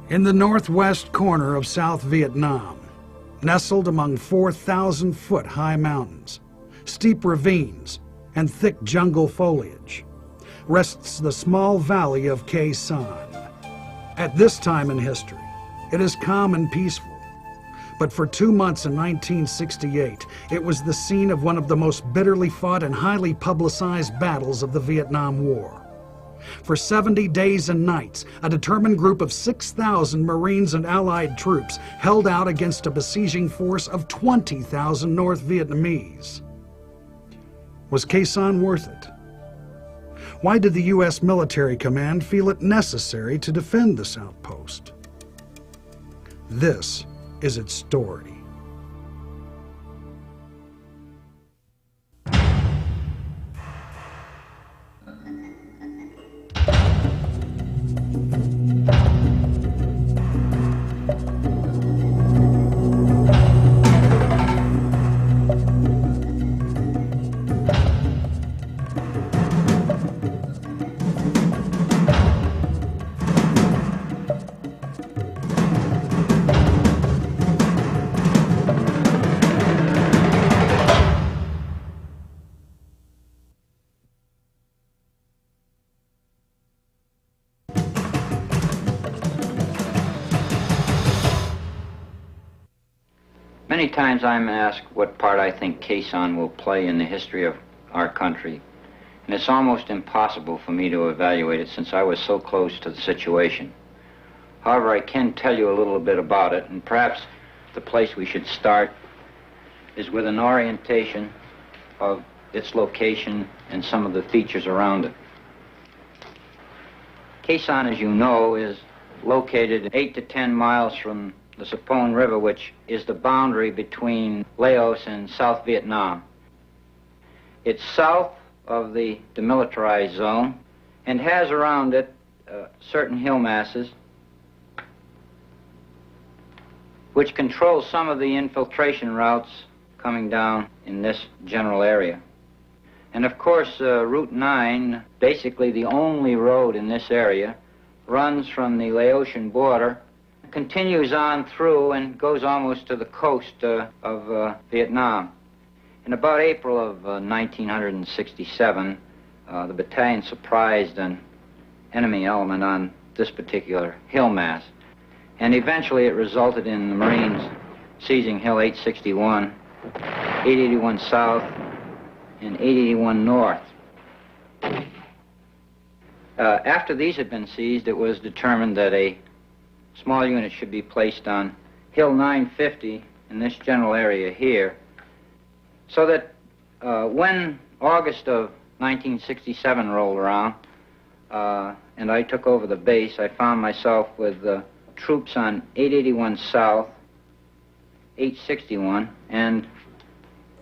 In the northwest corner of South Vietnam, nestled among 4,000-foot high mountains, steep ravines, and thick jungle foliage, rests the small valley of Khe Sanh. At this time in history, it is calm and peaceful. But for 2 months in 1968, it was the scene of one of the most bitterly fought and highly publicized battles of the Vietnam War. For 70 days and nights, a determined group of 6,000 Marines and Allied troops held out against a besieging force of 20,000 North Vietnamese. Was Khe Sanh worth it? Why did the U.S. military command feel it necessary to defend this outpost? This is its story. Many times I'm asked what part I think Khe Sanh will play in the history of our country, and it's almost impossible for me to evaluate it since I was so close to the situation. However, I can tell you a little bit about it, and perhaps the place we should start is with an orientation of its location and some of the features around it. Khe Sanh, as you know, is located 8 to 10 miles from the Sapone River, which is the boundary between Laos and South Vietnam. It's south of the demilitarized zone and has around it certain hill masses which control some of the infiltration routes coming down in this general area. And of course, Route 9, basically the only road in this area, runs from the Laotian border, continues on through and goes almost to the coast of Vietnam. In about April of 1967, the battalion surprised an enemy element on this particular hill mass, and eventually it resulted in the Marines seizing Hill 861, 881 South, and 881 North. After these had been seized, it was determined that a small unit should be placed on Hill 950 in this general area here, so that when August of 1967 rolled around and I took over the base, I found myself with troops on 881 South, 861, and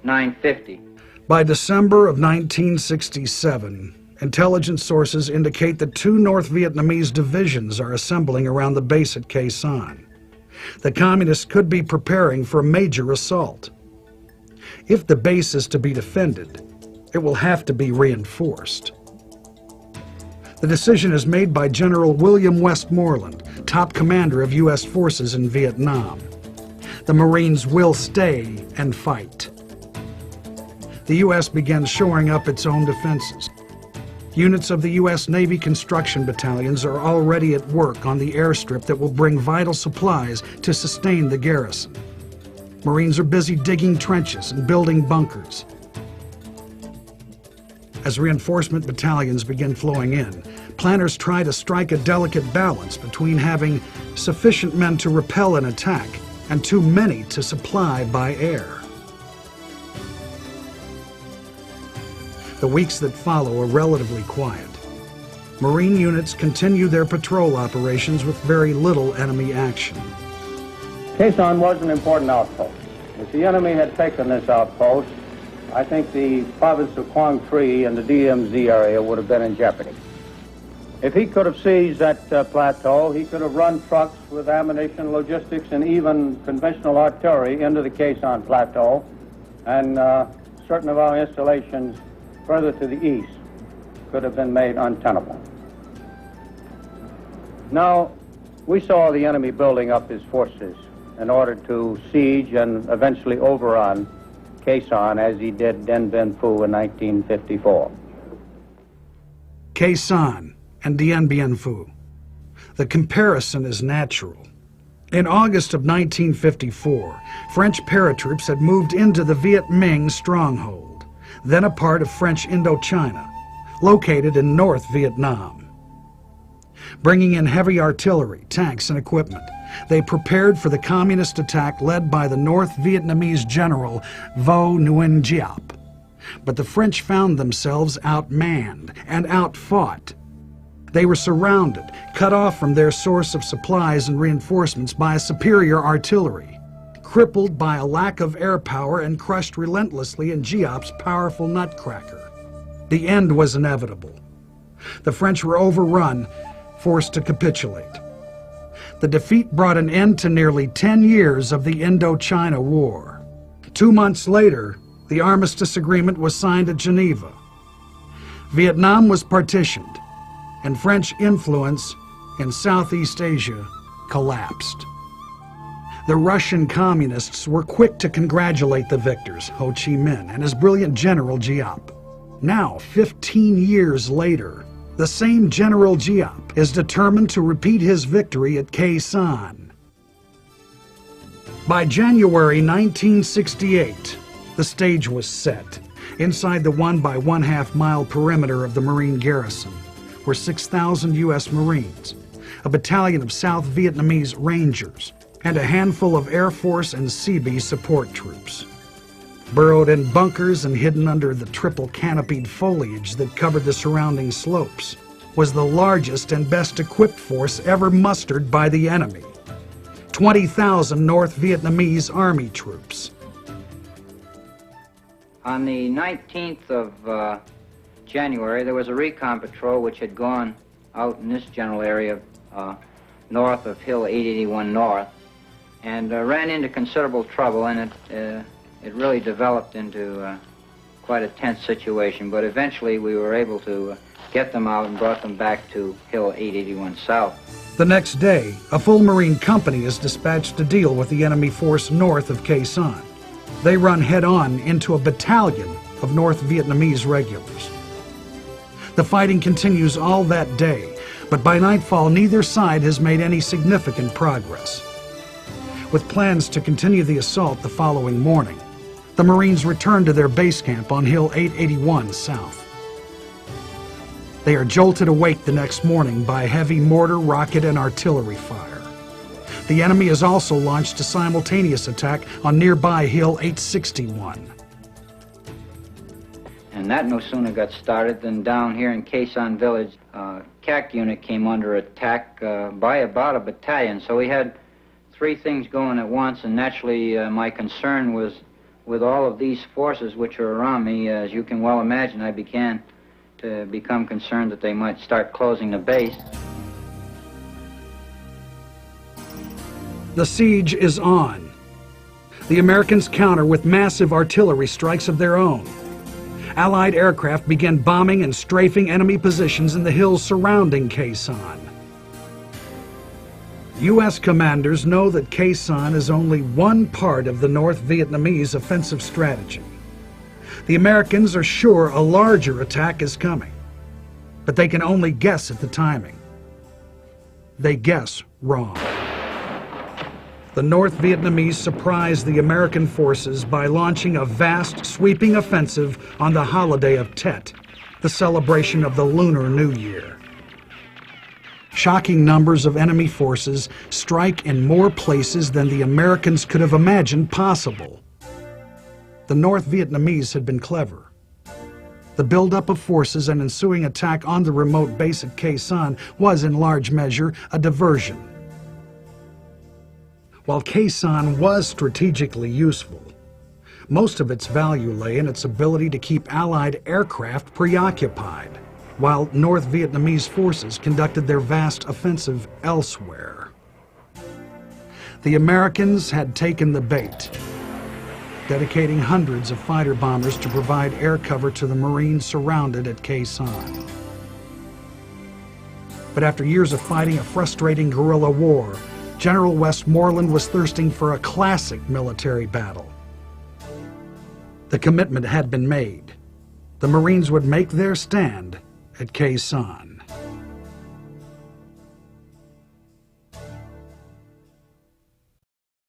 950. By December of 1967, intelligence sources indicate that 2 North Vietnamese divisions are assembling around the base at Khe Sanh. The Communists could be preparing for a major assault. If the base is to be defended, it will have to be reinforced. The decision is made by General William Westmoreland, top commander of U.S. forces in Vietnam. The Marines will stay and fight. The U.S. begins shoring up its own defenses. Units of the U.S. Navy construction battalions are already at work on the airstrip that will bring vital supplies to sustain the garrison. Marines are busy digging trenches and building bunkers. As reinforcement battalions begin flowing in, planners try to strike a delicate balance between having sufficient men to repel an attack and too many to supply by air. The weeks that follow are relatively quiet. Marine units continue their patrol operations with very little enemy action. Khe Sanh was an important outpost. If the enemy had taken this outpost, I think the province of Quang Tri and the DMZ area would have been in jeopardy. If he could have seized that plateau, he could have run trucks with ammunition, logistics, and even conventional artillery into the Khe Sanh plateau, and certain of our installations further to the east could have been made untenable. Now, We saw the enemy building up his forces in order to siege and eventually overrun Khe Sanh as he did Dien Bien Phu in 1954. Khe Sanh and Dien Bien Phu. The comparison is natural. In August of 1954, French paratroops had moved into the Viet Minh stronghold, then a part of French Indochina, located in North Vietnam. Bringing in heavy artillery, tanks, and equipment, they prepared for the communist attack led by the North Vietnamese general Vo Nguyen Giap. But the French found themselves outmanned and outfought. They were surrounded, cut off from their source of supplies and reinforcements by superior artillery, crippled by a lack of air power and crushed relentlessly in Giap's powerful nutcracker. The end was inevitable. The French were overrun, forced to capitulate. The defeat brought an end to nearly 10 years of the Indochina War. 2 months later, the armistice agreement was signed at Geneva. Vietnam was partitioned, and French influence in Southeast Asia collapsed. The Russian communists were quick to congratulate the victors, Ho Chi Minh and his brilliant general Giap. Now, 15 years later, the same General Giap is determined to repeat his victory at Khe Sanh. By January 1968, the stage was set. Inside the 1 by 1/2 mile perimeter of the Marine garrison were 6,000 U.S. Marines, a battalion of South Vietnamese Rangers, and a handful of Air Force and Seabee support troops. Burrowed in bunkers and hidden under the triple canopied foliage that covered the surrounding slopes was the largest and best equipped force ever mustered by the enemy. 20,000 North Vietnamese Army troops. On the 19th of January, there was a recon patrol which had gone out in this general area north of Hill 881 North and ran into considerable trouble, and it really developed into quite a tense situation, but eventually we were able to get them out and brought them back to Hill 881 South. The next day, a full Marine company is dispatched to deal with the enemy force north of Khe Sanh. They run head-on into a battalion of North Vietnamese regulars. The fighting continues all that day, but by nightfall neither side has made any significant progress. With plans to continue the assault the following morning, the Marines return to their base camp on Hill 881 South. They are jolted awake the next morning by heavy mortar, rocket, and artillery fire. The enemy has also launched a simultaneous attack on nearby Hill 861. And that no sooner got started than down here in Khe Sanh village, CAC unit came under attack by about a battalion. So we had 3 things going at once, and naturally my concern was with all of these forces which are around me. As you can well imagine, I began to become concerned that they might start closing the base. The siege is on. The Americans counter with massive artillery strikes of their own. Allied aircraft began bombing and strafing enemy positions in the hills surrounding Khe Sanh. U.S. commanders know that Khe Sanh is only one part of the North Vietnamese offensive strategy. The Americans are sure a larger attack is coming, but they can only guess at the timing. They guess wrong. The North Vietnamese surprised the American forces by launching a vast, sweeping offensive on the holiday of Tet, the celebration of the Lunar New Year. Shocking numbers of enemy forces strike in more places than the Americans could have imagined possible. The North Vietnamese had been clever. The buildup of forces and ensuing attack on the remote base at Khe Sanh was in large measure a diversion. While Khe Sanh was strategically useful, most of its value lay in its ability to keep Allied aircraft preoccupied, while North Vietnamese forces conducted their vast offensive elsewhere. The Americans had taken the bait, dedicating hundreds of fighter bombers to provide air cover to the Marines surrounded at Khe Sanh. But after years of fighting a frustrating guerrilla war, General Westmoreland was thirsting for a classic military battle. The commitment had been made. The Marines would make their stand at Khe Sanh.